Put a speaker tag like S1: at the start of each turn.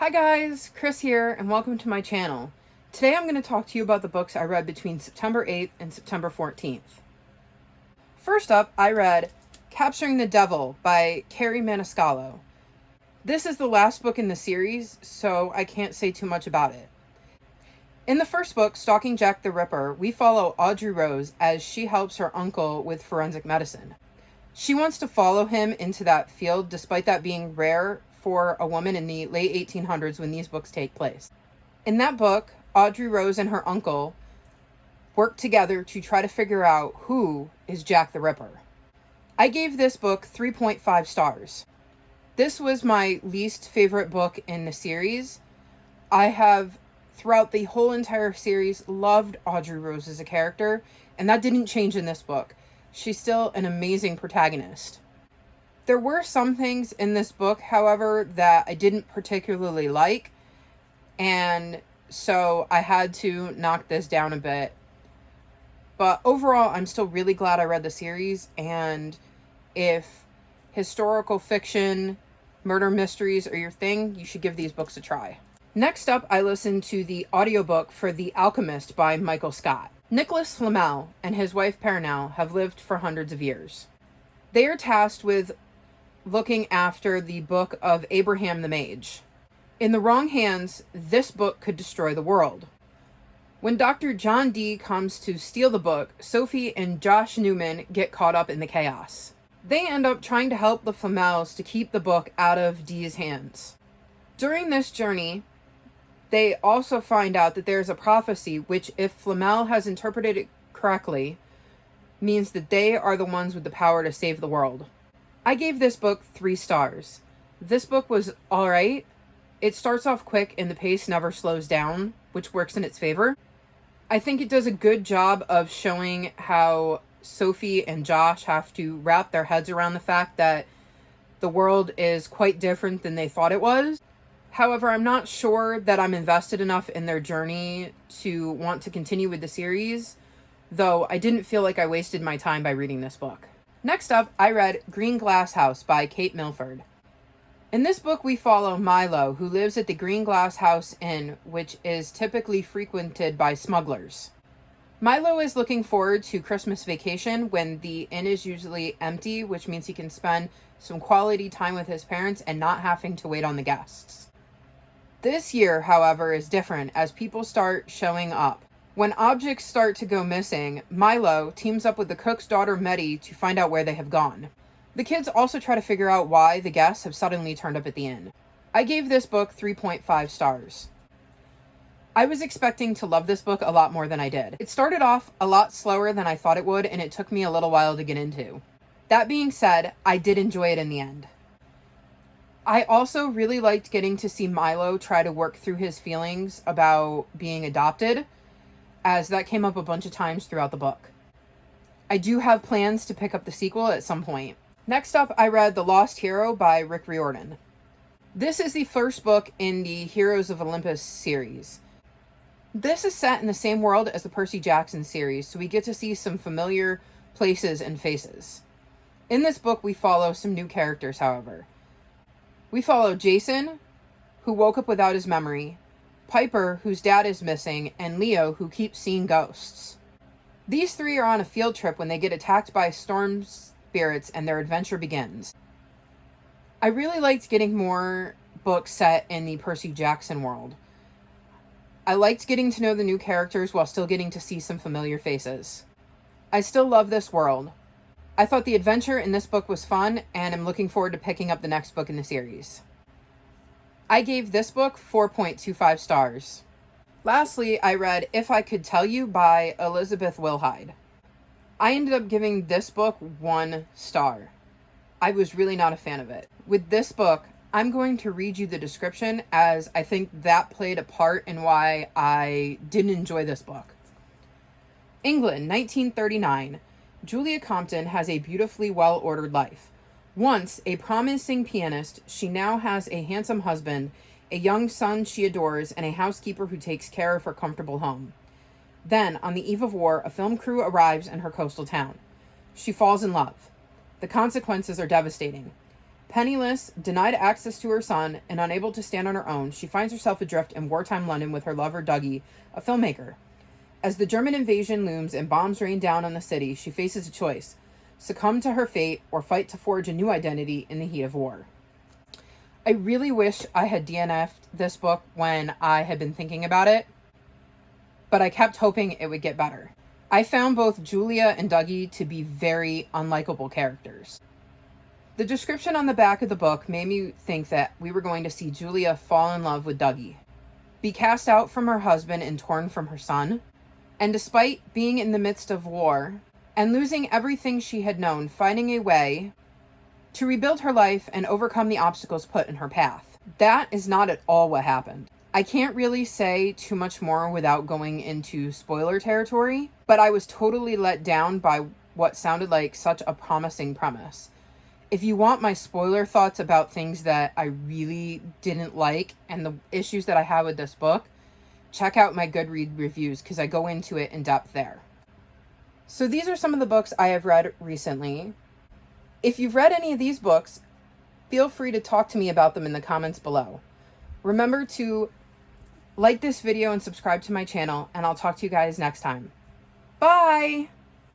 S1: Hi guys, Chris here, and welcome to my channel. Today I'm going to talk to you about the books I read between September 8th and September 14th. First up, I read Capturing the Devil by Carrie Maniscalco. This is the last book in the series, so I can't say too much about it. In the first book, Stalking Jack the Ripper, we follow Audrey Rose as she helps her uncle with forensic medicine. She wants to follow him into that field, despite that being rare for a woman in the late 1800s when these books take place. In that book, Audrey Rose and her uncle work together to try to figure out who is Jack the Ripper. I gave this book 3.5 stars. This was my least favorite book in the series. I have, throughout the whole entire series, loved Audrey Rose as a character, and that didn't change in this book. She's still an amazing protagonist. There were some things in this book, however, that I didn't particularly like, and so I had to knock this down a bit. But overall, I'm still really glad I read the series, and if historical fiction, murder mysteries are your thing, you should give these books a try. Next up, I listened to the audiobook for The Alchemist by Michael Scott. Nicholas Flamel and his wife Pernell have lived for hundreds of years. They are tasked with looking after the book of Abraham the Mage. In the wrong hands, this book could destroy the world. When Dr. John Dee comes to steal the book, Sophie and Josh Newman get caught up in the chaos. They end up trying to help the Flamels to keep the book out of Dee's hands. During this journey, they also find out that there's a prophecy which, if Flamel has interpreted it correctly, means that they are the ones with the power to save the world. I gave this book 3 stars. This book was alright. It starts off quick and the pace never slows down, which works in its favor. I think it does a good job of showing how Sophie and Josh have to wrap their heads around the fact that the world is quite different than they thought it was. However, I'm not sure that I'm invested enough in their journey to want to continue with the series, though I didn't feel like I wasted my time by reading this book. Next up, I read Green Glass House by Kate Milford. In this book, we follow Milo, who lives at the Green Glass House Inn, which is typically frequented by smugglers. Milo is looking forward to Christmas vacation when the inn is usually empty, which means he can spend some quality time with his parents and not having to wait on the guests. This year, however, is different as people start showing up. When objects start to go missing, Milo teams up with the cook's daughter Meddy to find out where they have gone. The kids also try to figure out why the guests have suddenly turned up at the inn. I gave this book 3.5 stars. I was expecting to love this book a lot more than I did. It started off a lot slower than I thought it would, and it took me a little while to get into. That being said, I did enjoy it in the end. I also really liked getting to see Milo try to work through his feelings about being adopted, as that came up a bunch of times throughout the book. I do have plans to pick up the sequel at some point. Next up, I read The Lost Hero by Rick Riordan. This is the first book in the Heroes of Olympus series. This is set in the same world as the Percy Jackson series, so we get to see some familiar places and faces. In this book, we follow some new characters, however. We follow Jason, who woke up without his memory, Piper, whose dad is missing, and Leo, who keeps seeing ghosts. These 3 are on a field trip when they get attacked by storm spirits and their adventure begins. I really liked getting more books set in the Percy Jackson world. I liked getting to know the new characters while still getting to see some familiar faces. I still love this world. I thought the adventure in this book was fun, and I'm looking forward to picking up the next book in the series. I gave this book 4.25 stars. Lastly, I read If I Could Tell You by Elizabeth Wilhide. I ended up giving this book 1 star. I was really not a fan of it. With this book, I'm going to read you the description, as I think that played a part in why I didn't enjoy this book. England, 1939. Julia Compton has a beautifully well-ordered life. Once a promising pianist, she now has a handsome husband, a young son she adores, and a housekeeper who takes care of her comfortable home. Then, on the eve of war, a film crew arrives in her coastal town. She falls in love. The consequences are devastating. Penniless, denied access to her son, and unable to stand on her own, she finds herself adrift in wartime London with her lover Dougie, a filmmaker. As the German invasion looms and bombs rain down on the city, she faces a choice: succumb to her fate or fight to forge a new identity in the heat of war. I really wish I had DNF'd this book when I had been thinking about it, but I kept hoping it would get better. I found both Julia and Dougie to be very unlikable characters. The description on the back of the book made me think that we were going to see Julia fall in love with Dougie, be cast out from her husband and torn from her son, and despite being in the midst of war and losing everything she had known, finding a way to rebuild her life and overcome the obstacles put in her path. That is not at all what happened. I can't really say too much more without going into spoiler territory, but I was totally let down by what sounded like such a promising premise. If you want my spoiler thoughts about things that I really didn't like and the issues that I have with this book, check out my Goodreads reviews because I go into it in depth there. So these are some of the books I have read recently. If you've read any of these books, feel free to talk to me about them in the comments below. Remember to like this video and subscribe to my channel, and I'll talk to you guys next time. Bye!